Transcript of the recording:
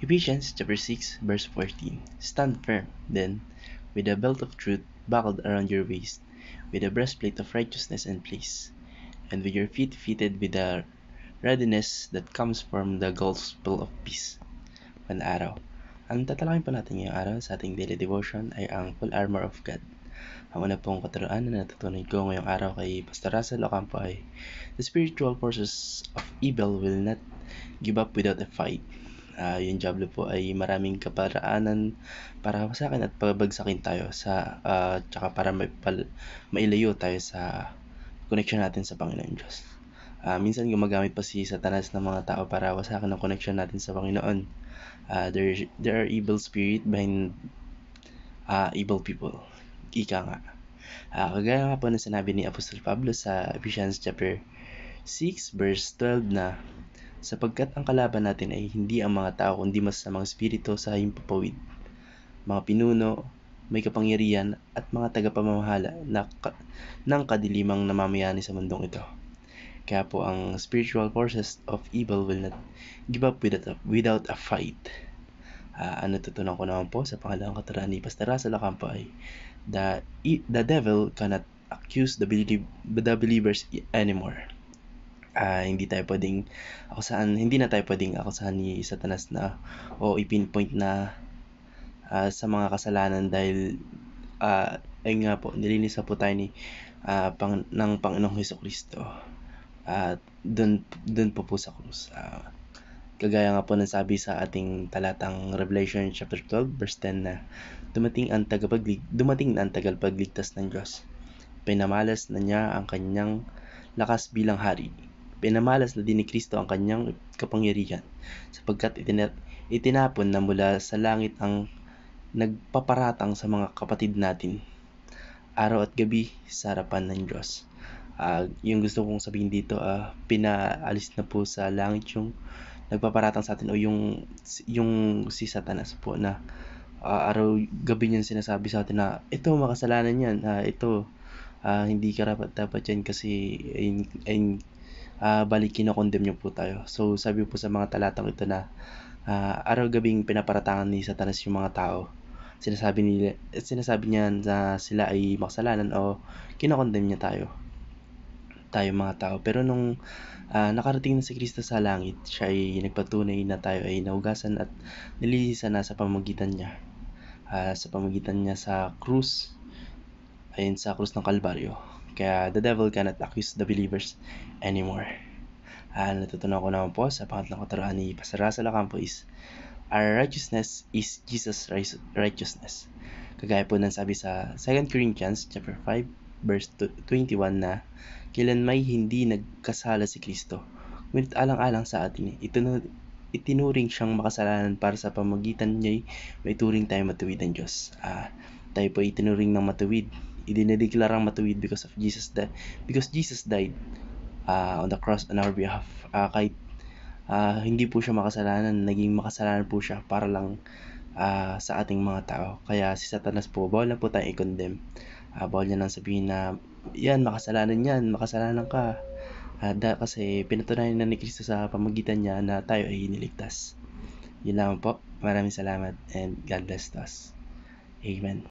Ephesians chapter 6 verse 14. Stand firm, then, with a belt of truth buckled around your waist, with a breastplate of righteousness in place, and with your feet fitted with the readiness that comes from the gospel of peace. Araw. Ang tatalakayin po natin ngayong araw sa ating daily devotion ay ang full armor of God. Ang una pong katuruan na natutunan ko ngayong araw kay Pastor Russell Ocampo ay the spiritual forces of evil will not give up without a fight. Yung Diablo po ay maraming kaparaanan para hawasakin at pabagsakin tayo sa tsaka para mailayo tayo sa connection natin sa Panginoon Diyos. Minsan gumagamit pa si Satanas ng mga tao para hawasakin ang connection natin sa Panginoon. There are evil spirit behind evil people. Ika nga. Kagaya nga po na sinabi ni Apostol Pablo sa Ephesians chapter 6 verse 12 na sapagkat ang kalaban natin ay hindi ang mga tao kundi masasamang espiritu sa himpapawid, mga pinuno, may kapangyarihan at mga tagapamamahala ng kadilimang namamayani sa mundong ito. Kaya po ang spiritual forces of evil will not give up without a fight. Ano tutunan ko naman po sa pangalawang katuruan ni Pastor Russell Ocampo ay the devil cannot accuse the believers anymore. Hindi na tayo pwedeng akusahan ni Satanas na o ipinpoint na sa mga kasalanan dahil ayun nga po, nilinis na po tayo ng Panginoong Hesukristo dun po sa krus. Kagaya nga po ng sabi sa ating talatang Revelation chapter 12 verse 10 na dumating na ang tagapagligtas ng Diyos. Pinamalas na niya ang kanyang lakas bilang hari. Pinamalas na din ni Kristo ang kanyang kapangyarihan sapagkat itinapon na mula sa langit ang nagpaparatang sa mga kapatid natin araw at gabi sa harapan ng Diyos. Yung gusto kong sabihin dito, pinaalis na po sa langit yung nagpaparatang sa atin o yung si Satanas po na araw gabi niyan sinasabi sa atin na ito makasalanan yan, ito hindi dapat yan kasi balik kinokondem niyo po tayo. So sabi po sa mga talatang ito na araw-gabing pinaparatangan ni Satanas yung mga tao. Sinasabi niya na sila ay makasalanan o kinokondem niya tayo mga tao. Pero nung nakarating na si Kristo sa langit, siya ay nagpatunay na tayo ay nahugasan at nililisan na sa pamamagitan niya. Sa pamamagitan niya sa krus, sa krus ng Kalbaryo. Kaya the devil cannot accuse the believers anymore. Natutunan ko naman po sa pangatlong katuruan ni Pastor Russell Ocampo is our righteousness is Jesus' righteousness. Kagaya po ng sabi sa 2 Corinthians chapter 5 verse 21 na kailanmay hindi nagkasala si Kristo, ngunit alang-alang sa atin itinuring siyang makasalanan para sa pamamagitan niya'y may turing tayo matuwid ng Diyos. Tayo po itinuring ng matuwid, idinedeklarang matuwid because Jesus died on the cross on our behalf. Kahit hindi po siya makasalanan, naging makasalanan po siya para lang sa ating mga tao. Kaya si Satanas po, bawal na po tayong i-condemn. Bawal niya nang sabihin na makasalanan ka. Kasi pinatunayan na ni Kristo sa pamagitan niya na tayo ay iniligtas. Yun lang po. Maraming salamat and God bless us. Amen.